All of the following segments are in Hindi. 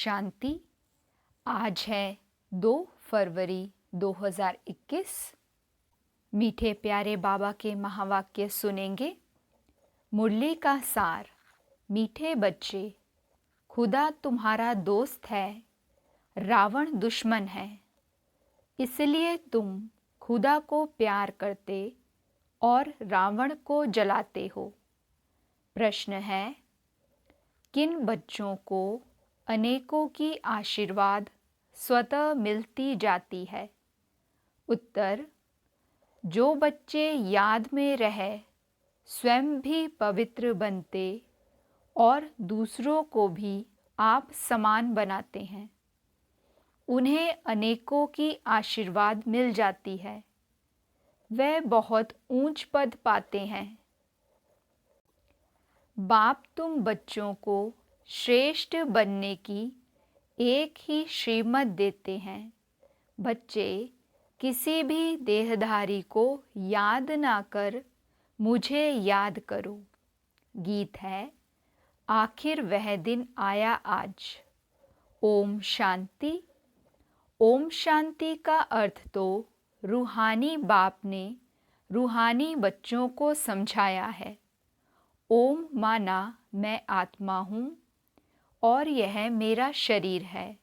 शांति। आज है 2 फरवरी 2021। मीठे प्यारे बाबा के महावाक्य सुनेंगे। मुरली का सार। मीठे बच्चे, खुदा तुम्हारा दोस्त है, रावण दुश्मन है। इसलिए तुम खुदा को प्यार करते और रावण को जलाते हो। प्रश्न है, किन बच्चों को अनेकों की आशीर्वाद स्वतः मिलती जाती है? उत्तर, जो बच्चे याद में रह स्वयं भी पवित्र बनते और दूसरों को भी आप समान बनाते हैं, उन्हें अनेकों की आशीर्वाद मिल जाती है। वे बहुत ऊंच पद पाते हैं। बाप तुम बच्चों को श्रेष्ठ बनने की एक ही श्रीमत देते हैं। बच्चे, किसी भी देहधारी को याद ना कर मुझे याद करो। गीत है, आखिर वह दिन आया आज। ओम शांति। ओम शांति का अर्थ तो रूहानी बाप ने रूहानी बच्चों को समझाया है। ओम माना मैं आत्मा हूँ और यह मेरा शरीर है।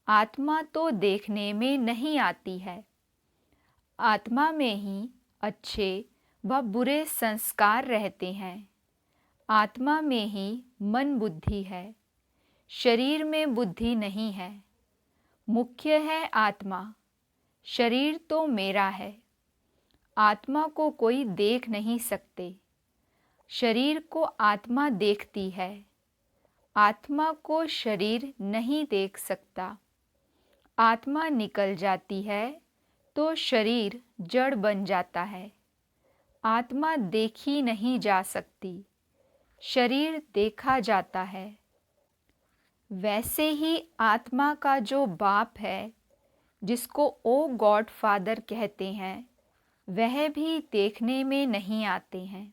आत्मा तो देखने में नहीं आती है। आत्मा में ही अच्छे व बुरे संस्कार रहते हैं। आत्मा में ही मन बुद्धि है। शरीर में बुद्धि नहीं है। मुख्य है आत्मा। शरीर तो मेरा है। आत्मा को कोई देख नहीं सकते। शरीर को आत्मा देखती है। आत्मा को शरीर नहीं देख सकता। आत्मा निकल जाती है तो शरीर जड़ बन जाता है। आत्मा देखी नहीं जा सकती। शरीर देखा जाता है। वैसे ही आत्मा का जो बाप है, जिसको ओ गॉड फादर कहते हैं, वह भी देखने में नहीं आते हैं।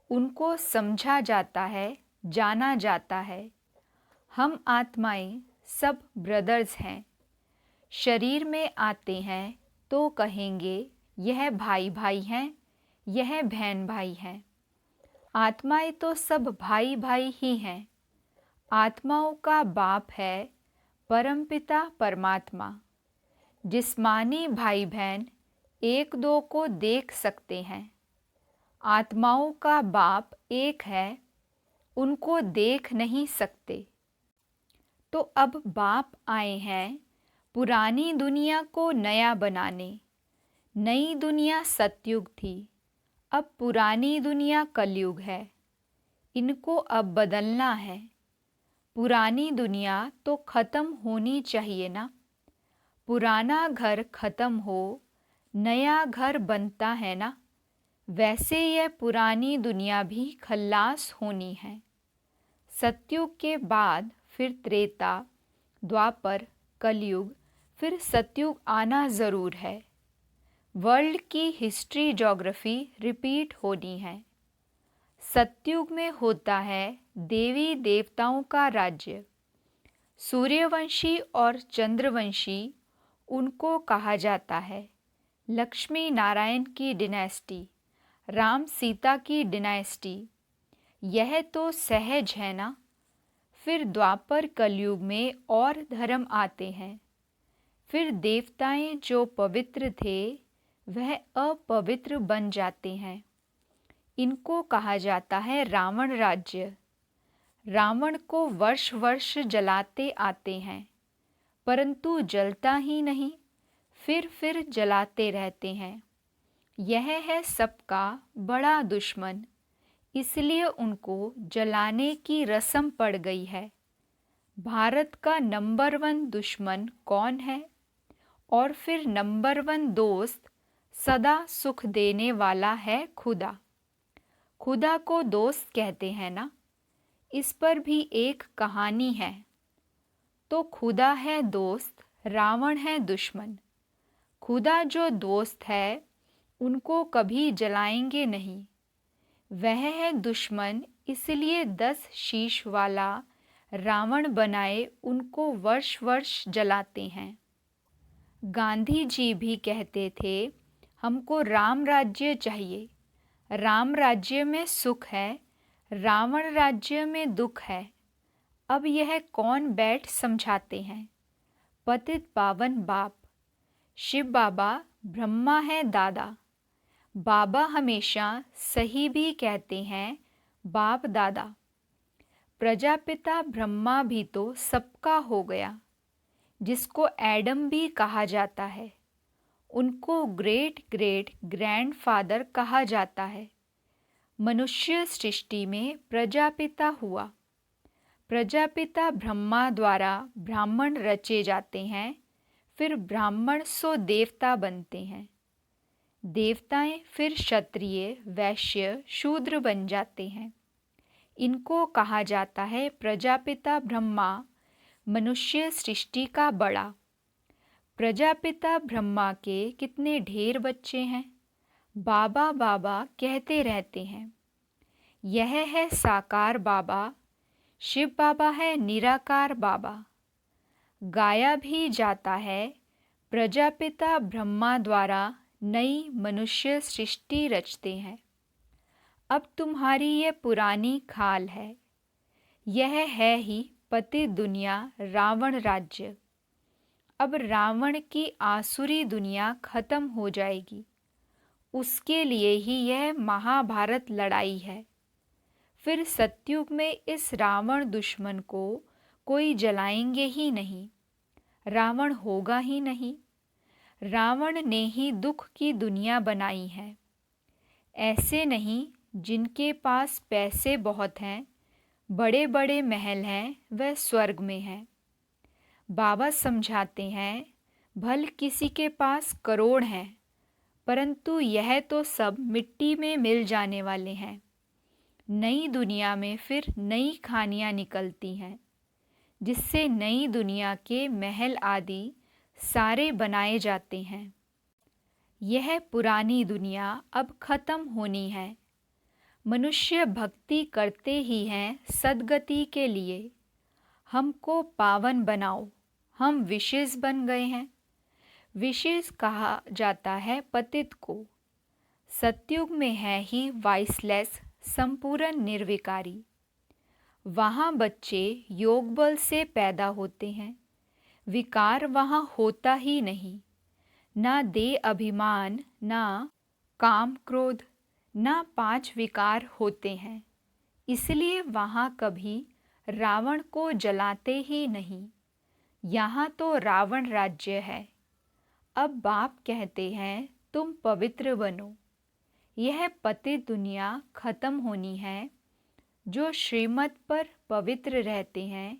उनको समझा जाता है, जाना जाता है। हम आत्माएं सब ब्रदर्स हैं। शरीर में आते हैं तो कहेंगे यह भाई भाई हैं, यह बहन भाई हैं। आत्माएं तो सब भाई भाई ही हैं। आत्माओं का बाप है परमपिता परमात्मा। जिस्मानी भाई बहन एक दो को देख सकते हैं। आत्माओं का बाप एक है, उनको देख नहीं सकते। तो अब बाप आए हैं पुरानी दुनिया को नया बनाने। नई दुनिया सतयुग थी, अब पुरानी दुनिया कलयुग है। इनको अब बदलना है। पुरानी दुनिया तो खत्म होनी चाहिए ना। पुराना घर खत्म हो, नया घर बनता है ना। वैसे यह पुरानी दुनिया भी खल्लास होनी है। सतयुग के बाद फिर त्रेता, द्वापर, कलयुग, फिर सतयुग आना ज़रूर है। वर्ल्ड की हिस्ट्री ज्योग्राफी रिपीट होनी है। सतयुग में होता है देवी देवताओं का राज्य। सूर्यवंशी और चंद्रवंशी उनको कहा जाता है। लक्ष्मी नारायण की डिनेस्टी, राम सीता की डिनेस्टी, यह तो सहज है ना। फिर द्वापर कलयुग में और धर्म आते हैं। फिर देवताएं जो पवित्र थे वह अपवित्र बन जाते हैं। इनको कहा जाता है रावण राज्य। रावण को वर्ष वर्ष जलाते आते हैं, परंतु जलता ही नहीं, फिर जलाते रहते हैं। यह है सबका बड़ा दुश्मन। इसलिए उनको जलाने की रस्म पड़ गई है। भारत का नंबर 1 दुश्मन कौन है? और फिर नंबर 1 दोस्त सदा सुख देने वाला है खुदा। खुदा को दोस्त कहते हैं ना। इस पर भी एक कहानी है। तो खुदा है दोस्त, रावण है दुश्मन। खुदा जो दोस्त है उनको कभी जलाएंगे नहीं। वह है दुश्मन, इसलिए 10 शीश वाला रावण बनाए उनको वर्ष वर्ष जलाते हैं। गांधी जी भी कहते थे, हमको राम राज्य चाहिए। राम राज्य में सुख है, रावण राज्य में दुख है। अब यह कौन बैठ समझाते हैं। पतित पावन बाप शिव बाबा ब्रह्मा है दादा। बाबा हमेशा सही भी कहते हैं, बाप दादा। प्रजापिता ब्रह्मा भी तो सबका हो गया, जिसको एडम भी कहा जाता है। उनको ग्रेट ग्रेट ग्रैंडफादर कहा जाता है। मनुष्य सृष्टि में प्रजापिता हुआ। प्रजापिता ब्रह्मा द्वारा ब्राह्मण रचे जाते हैं, फिर ब्राह्मण सो देवता बनते हैं। देवताएं फिर क्षत्रिय, वैश्य, शूद्र बन जाते हैं। इनको कहा जाता है प्रजापिता ब्रह्मा, मनुष्य सृष्टि का बड़ा। प्रजापिता ब्रह्मा के कितने ढेर बच्चे हैं, बाबा बाबा कहते रहते हैं। यह है साकार बाबा, शिव बाबा है निराकार बाबा। गाया भी जाता है, प्रजापिता ब्रह्मा द्वारा नई मनुष्य सृष्टि रचते हैं। अब तुम्हारी ये पुरानी खाल है, यह है ही पति दुनिया रावण राज्य। अब रावण की आसुरी दुनिया खत्म हो जाएगी, उसके लिए ही यह महाभारत लड़ाई है। फिर सतयुग में इस रावण दुश्मन को कोई जलाएंगे ही नहीं, रावण होगा ही नहीं। रावण ने ही दुख की दुनिया बनाई है। ऐसे नहीं जिनके पास पैसे बहुत हैं, बड़े बड़े महल हैं, वह स्वर्ग में हैं। बाबा समझाते हैं, भल किसी के पास करोड़ हैं, परंतु यह तो सब मिट्टी में मिल जाने वाले हैं। नई दुनिया में फिर नई खानियाँ निकलती हैं, जिससे नई दुनिया के महल आदि सारे बनाए जाते हैं। यह पुरानी दुनिया अब खत्म होनी है। मनुष्य भक्ति करते ही हैं सद्गति के लिए। हमको पावन बनाओ, हम विशेष बन गए हैं। विशेष कहा जाता है पतित को। सतयुग में है ही वाइसलेस, संपूर्ण निर्विकारी। वहाँ बच्चे योग बल से पैदा होते हैं, विकार वहाँ होता ही नहीं। ना देह अभिमान, ना काम क्रोध, ना 5 विकार होते हैं। इसलिए वहाँ कभी रावण को जलाते ही नहीं। यहाँ तो रावण राज्य है। अब बाप कहते हैं, तुम पवित्र बनो। यह पतित दुनिया खत्म होनी है। जो श्रीमत पर पवित्र रहते हैं,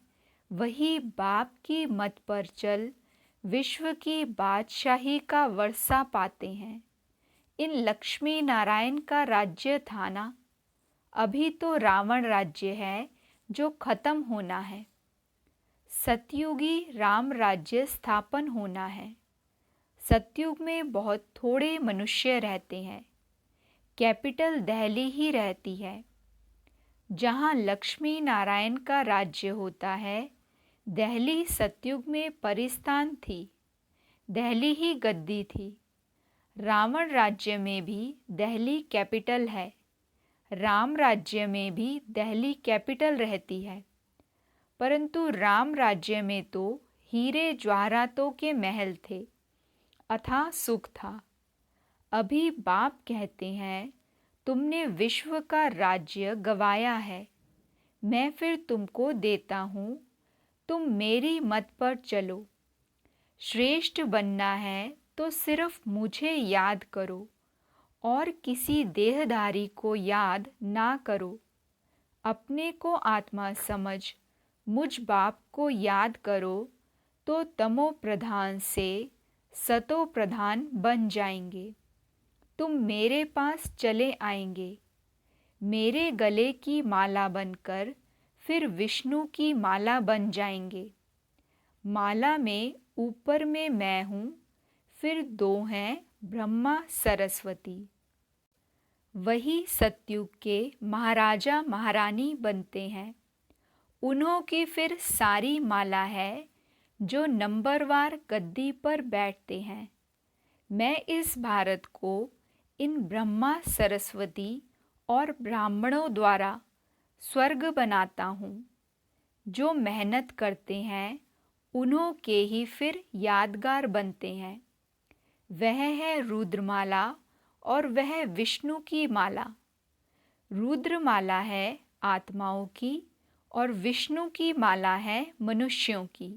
वही बाप की मत पर चल विश्व की बादशाही का वर्षा पाते हैं। इन लक्ष्मी नारायण का राज्य था ना। अभी तो रावण राज्य है जो खत्म होना है। सतयुगी राम राज्य स्थापन होना है। सतयुग में बहुत थोड़े मनुष्य रहते हैं। कैपिटल दिल्ली ही रहती है। जहाँ लक्ष्मी नारायण का राज्य होता है, दिल्ली सतयुग में परिस्थान थी, दिल्ली ही गद्दी थी। रावण राज्य में भी दिल्ली कैपिटल है, राम राज्य में भी दिल्ली कैपिटल रहती है। परंतु राम राज्य में तो हीरे जवाहरातों के महल थे, अथाह सुख था। अभी बाप कहते हैं, तुमने विश्व का राज्य गवाया है, मैं फिर तुमको देता हूँ, तुम मेरी मत पर चलो। श्रेष्ठ बनना है तो सिर्फ मुझे याद करो, और किसी देहधारी को याद ना करो। अपने को आत्मा समझ मुझ बाप को याद करो, तो तमो प्रधान से सतो प्रधान बन जाएंगे। तुम मेरे पास चले आएंगे, मेरे गले की माला बनकर फिर विष्णु की माला बन जाएंगे। माला में ऊपर में मैं हूँ, फिर 2 हैं ब्रह्मा सरस्वती। वही सतयुग के महाराजा महारानी बनते हैं। उन्हों की फिर सारी माला है जो नंबरवार गद्दी पर बैठते हैं। मैं इस भारत को इन ब्रह्मा सरस्वती और ब्राह्मणों द्वारा स्वर्ग बनाता हूँ। जो मेहनत करते हैं उन्हों के ही फिर यादगार बनते हैं। वह है रुद्रमाला और वह विष्णु की माला। रुद्रमाला है आत्माओं की और विष्णु की माला है मनुष्यों की।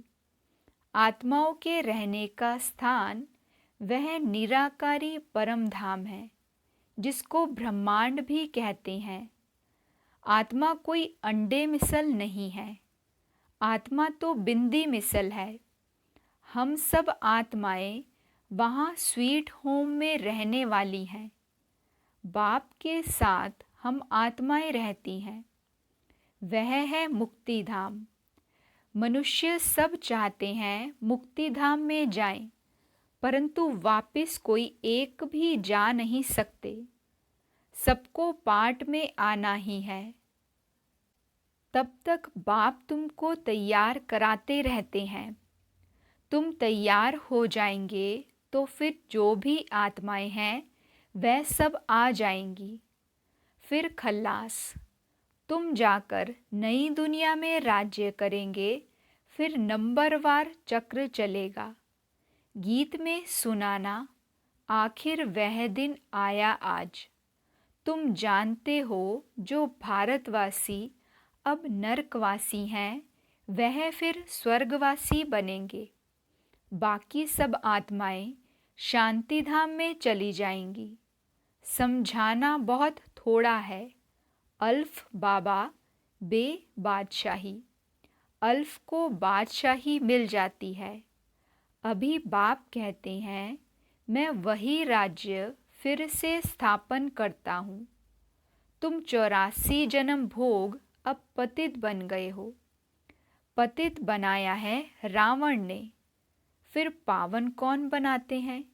आत्माओं के रहने का स्थान वह निराकारी परम धाम है जिसको ब्रह्मांड भी कहते हैं। आत्मा कोई अंडे मिसल नहीं है, आत्मा तो बिंदी मिसल है। हम सब आत्माएं वहाँ स्वीट होम में रहने वाली हैं। बाप के साथ हम आत्माएं रहती हैं। वह है मुक्ति धाम। मनुष्य सब चाहते हैं मुक्ति धाम में जाएं, परंतु वापस कोई एक भी जा नहीं सकते। सबको पाठ में आना ही है। तब तक बाप तुमको तैयार कराते रहते हैं। तुम तैयार हो जाएंगे तो फिर जो भी आत्माएं हैं वह सब आ जाएंगी। फिर खल्लास, तुम जाकर नई दुनिया में राज्य करेंगे। फिर नंबरवार चक्र चलेगा। गीत में सुनाना, आखिर वह दिन आया आज। तुम जानते हो जो भारतवासी अब नरकवासी हैं वह फिर स्वर्गवासी बनेंगे। बाकी सब आत्माएं शांति धाम में चली जाएंगी। समझाना बहुत थोड़ा है। अल्फ बाबा बे बादशाही। अल्फ को बादशाही मिल जाती है। अभी बाप कहते हैं मैं वही राज्य फिर से स्थापन करता हूँ। तुम 84 जन्म भोग अब पतित बन गए हो। पतित बनाया है रावण ने। फिर पावन कौन बनाते हैं?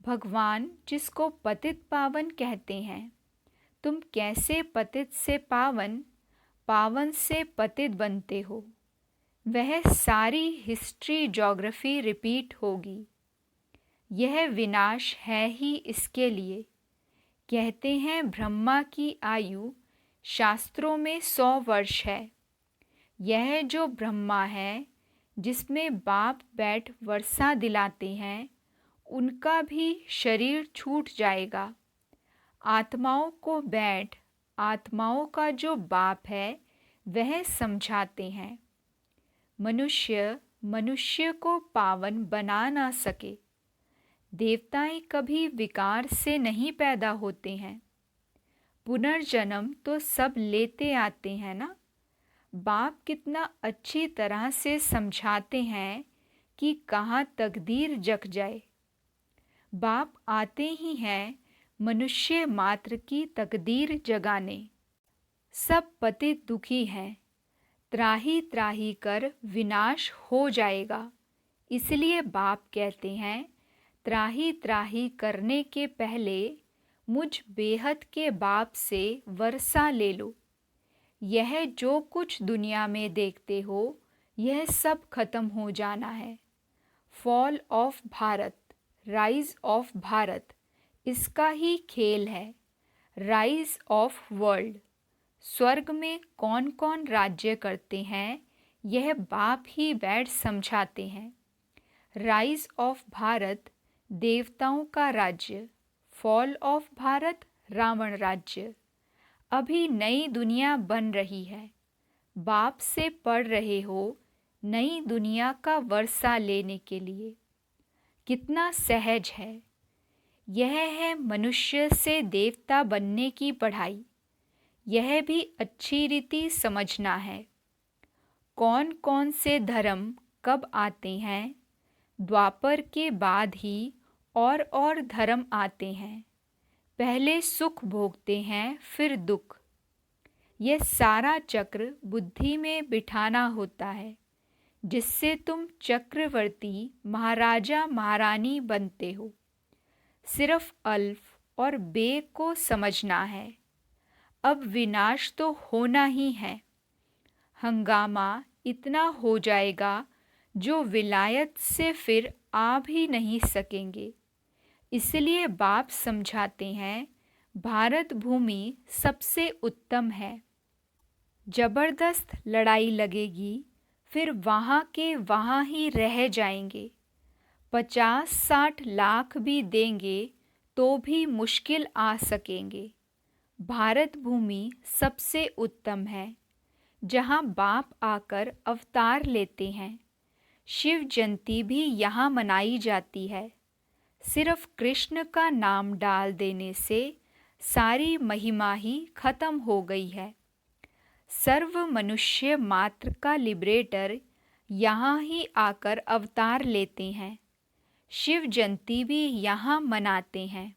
भगवान, जिसको पतित पावन कहते हैं। तुम कैसे पतित से पावन, पावन से पतित बनते हो? वह सारी हिस्ट्री ज्योग्राफी रिपीट होगी। यह विनाश है ही इसके लिए। कहते हैं ब्रह्मा की आयु शास्त्रों में 100 वर्ष है। यह जो ब्रह्मा है जिसमें बाप बैठ वर्षा दिलाते हैं, उनका भी शरीर छूट जाएगा। आत्माओं को बैठ आत्माओं का जो बाप है वह समझाते हैं। मनुष्य मनुष्य को पावन बना ना सके। देवताएं कभी विकार से नहीं पैदा होते हैं। पुनर्जन्म तो सब लेते आते हैं ना। बाप कितना अच्छी तरह से समझाते हैं कि कहाँ तकदीर जग जाए। बाप आते ही हैं मनुष्य मात्र की तकदीर जगाने। सब पतित दुखी हैं। त्राही त्राही कर विनाश हो जाएगा। इसलिए बाप कहते हैं त्राही त्राही करने के पहले मुझ बेहद के बाप से वर्षा ले लो। यह जो कुछ दुनिया में देखते हो यह सब खत्म हो जाना है। Fall of Bharat, rise of Bharat, इसका ही खेल है। राइज ऑफ वर्ल्ड, स्वर्ग में कौन कौन राज्य करते हैं यह बाप ही बैठ समझाते हैं। राइज ऑफ भारत देवताओं का राज्य, फॉल ऑफ भारत रावण राज्य। अभी नई दुनिया बन रही है। बाप से पढ़ रहे हो नई दुनिया का वर्षा लेने के लिए। कितना सहज है। यह है मनुष्य से देवता बनने की पढ़ाई। यह भी अच्छी रीति समझना है। कौन कौन से धर्म कब आते हैं? द्वापर के बाद ही और धर्म आते हैं। पहले सुख भोगते हैं फिर दुख। यह सारा चक्र बुद्धि में बिठाना होता है जिससे तुम चक्रवर्ती महाराजा महारानी बनते हो। सिर्फ अल्फ और बे को समझना है। अब विनाश तो होना ही है। हंगामा इतना हो जाएगा जो विलायत से फिर आ भी नहीं सकेंगे। इसलिए बाप समझाते हैं भारत भूमि सबसे उत्तम है। जबरदस्त लड़ाई लगेगी फिर वहाँ के वहाँ ही रह जाएंगे। 50-60 लाख भी देंगे तो भी मुश्किल आ सकेंगे। भारत भूमि सबसे उत्तम है जहाँ बाप आकर अवतार लेते हैं। शिव जयंती भी यहाँ मनाई जाती है। सिर्फ कृष्ण का नाम डाल देने से सारी महिमा ही खत्म हो गई है। सर्व मनुष्य मात्र का लिबरेटर यहाँ ही आकर अवतार लेते हैं। शिव जयंती भी यहाँ मनाते हैं।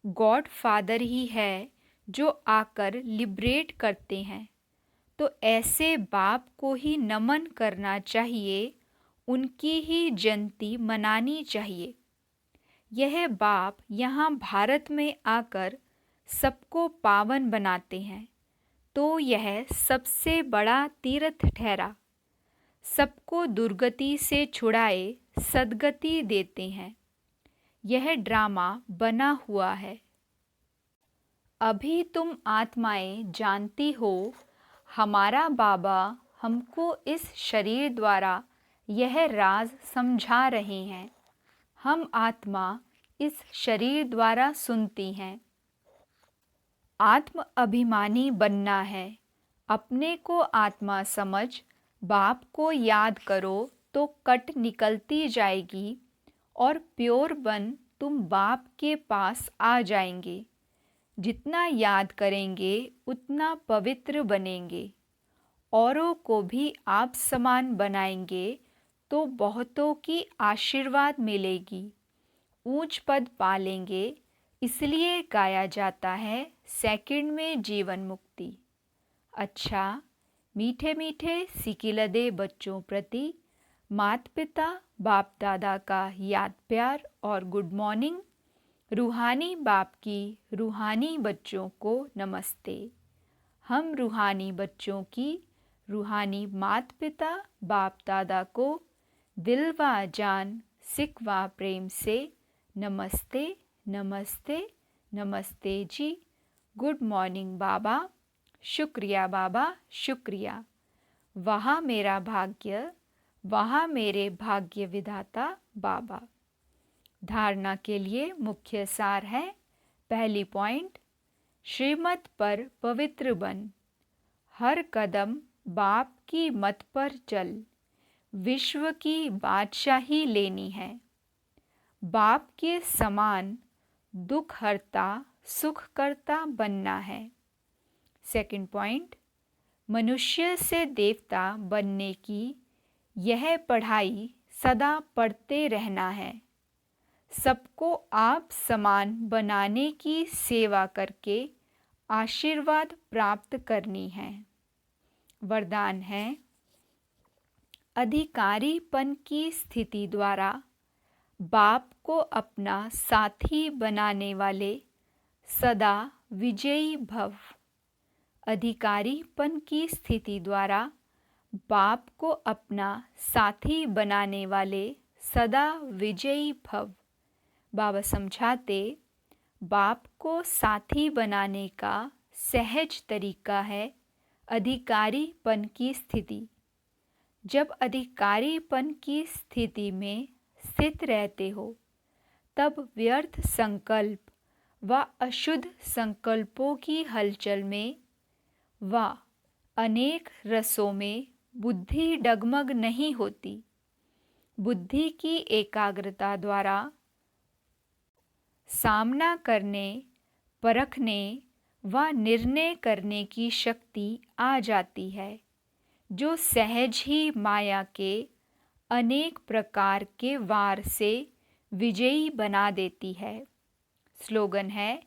गॉड फादर ही है जो आकर लिबरेट करते हैं। तो ऐसे बाप को ही नमन करना चाहिए, उनकी ही जयंती मनानी चाहिए। यह बाप यहाँ भारत में आकर सबको पावन बनाते हैं, तो यह सबसे बड़ा तीर्थ ठहरा। सबको दुर्गति से छुड़ाए सद्गति देते हैं। यह ड्रामा बना हुआ है। अभी तुम आत्माएं जानती हो, हमारा बाबा हमको इस शरीर द्वारा यह राज समझा रहे हैं। हम आत्मा इस शरीर द्वारा सुनती हैं। आत्म अभिमानी बनना है। अपने को आत्मा समझ बाप को याद करो तो कट निकलती जाएगी और प्योर बन तुम बाप के पास आ जाएंगे। जितना याद करेंगे उतना पवित्र बनेंगे। औरों को भी आप समान बनाएंगे तो बहुतों की आशीर्वाद मिलेगी। ऊंच पद पालेंगे। इसलिए गाया जाता है सेकंड में जीवन मुक्ति। अच्छा, मीठे मीठे सिकिलदे बच्चों प्रति माता पिता बाप दादा का याद प्यार और गुड मॉर्निंग। रूहानी बाप की रूहानी बच्चों को नमस्ते। हम रूहानी बच्चों की रूहानी माता पिता बाप दादा को दिल व जान सिक व प्रेम से नमस्ते नमस्ते नमस्ते जी। गुड मॉर्निंग बाबा। शुक्रिया बाबा, शुक्रिया। वहाँ मेरा भाग्य, वहाँ मेरे भाग्य विधाता बाबा। धारणा के लिए मुख्य सार है। पहली पॉइंट, श्रीमत पर पवित्र बन। हर कदम बाप की मत पर चल। विश्व की बादशाही लेनी है। बाप के समान दुख हरता सुख करता बनना है। सेकंड पॉइंट, मनुष्य से देवता बनने की यह पढ़ाई सदा पढ़ते रहना है। सबको आप समान बनाने की सेवा करके आशीर्वाद प्राप्त करनी है। वरदान है, अधिकारीपन की स्थिति द्वारा बाप को अपना साथी बनाने वाले सदा विजयी भव। अधिकारीपन की स्थिति द्वारा बाप को अपना साथी बनाने वाले सदा विजयी भव। बाबा समझाते, बाप को साथी बनाने का सहज तरीका है अधिकारीपन की स्थिति। जब अधिकारीपन की स्थिति में स्थित रहते हो, तब व्यर्थ संकल्प व अशुद्ध संकल्पों की हलचल में व अनेक रसों में बुद्धि डगमग नहीं होती। बुद्धि की एकाग्रता द्वारा सामना करने, परखने व निर्णय करने की शक्ति आ जाती है, जो सहज ही माया के अनेक प्रकार के वार से विजयी बना देती है। स्लोगन है,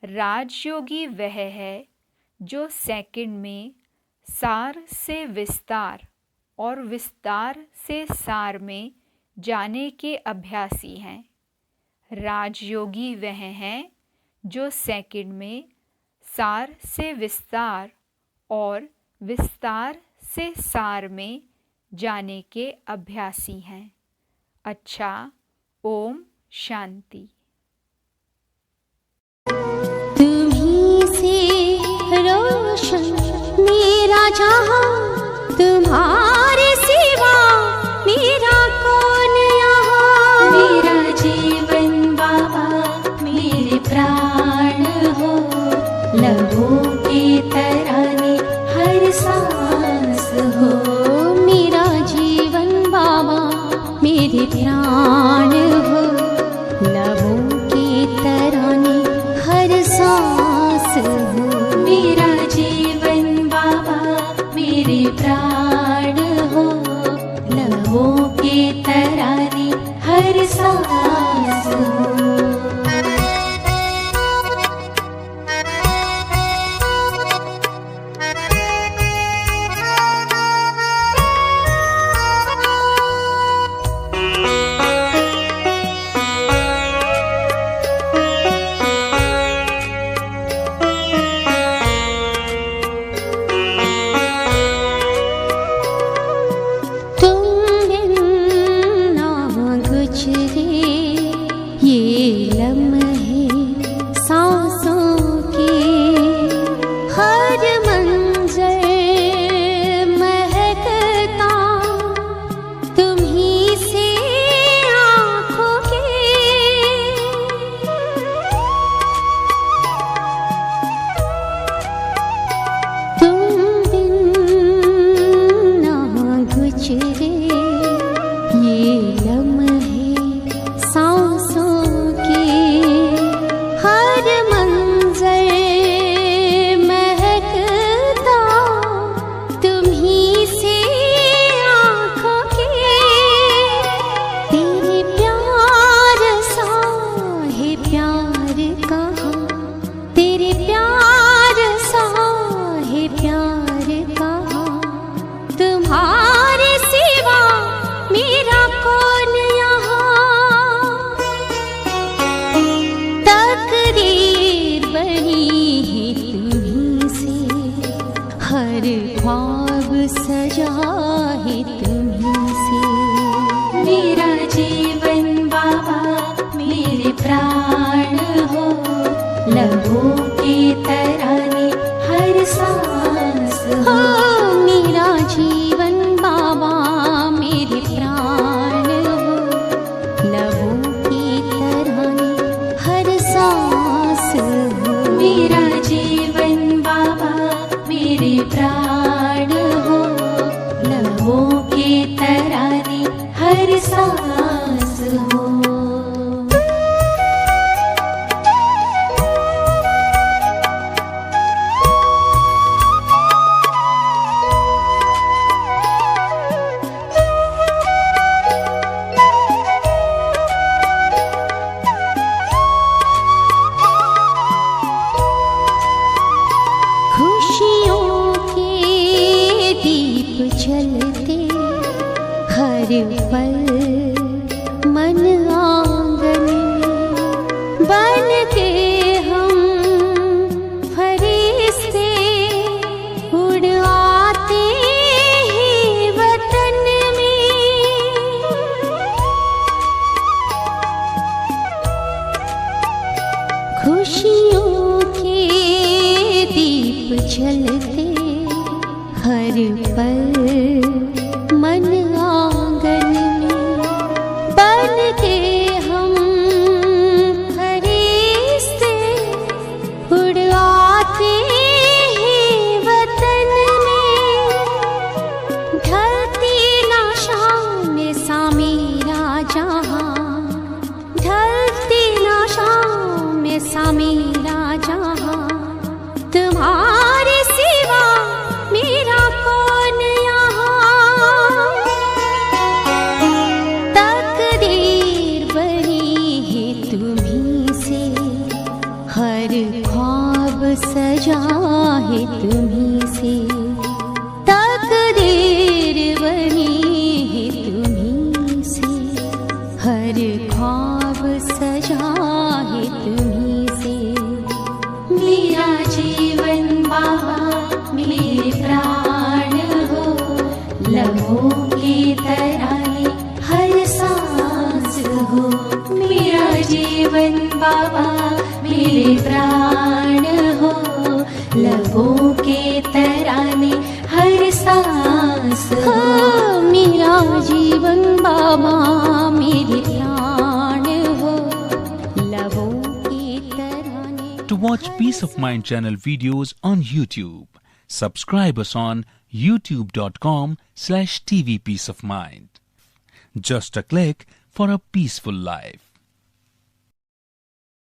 राजयोगी वह है जो सेकंड में सार से विस्तार और विस्तार से सार में जाने के अभ्यासी हैं। राजयोगी वह हैं जो सेकंड में सार से विस्तार और विस्तार से सार में जाने के अभ्यासी हैं। अच्छा, ओम शांति। तुम्हीं से रोशन मेरा जहां, तुम्हारे सिवा मेरा कौन यहाँ। मेरा जीवन बाबा मेरे प्राण हो, लहू के तराने हर सांस हो। मेरा जीवन बाबा मेरे प्राण हो, लहू के तराने हर सांस हो। मेरा जीवन बाबा मेरे प्राण हो, लहू के तराने हर सांस हो। मेरा जीवन बाबा मेरे प्राण हो, लबों के तराने हर सांस हो। मेरा जीवन बाबा मेरे प्राण हो, लबों के तराने हर सांस हो। मेरा जीवन बाबा मेरे प्राण हो, लबों के तराने। To watch Peace of Mind channel videos on YouTube, subscribe us on youtube.com/tvpeaceofmind. Just a click for a peaceful life.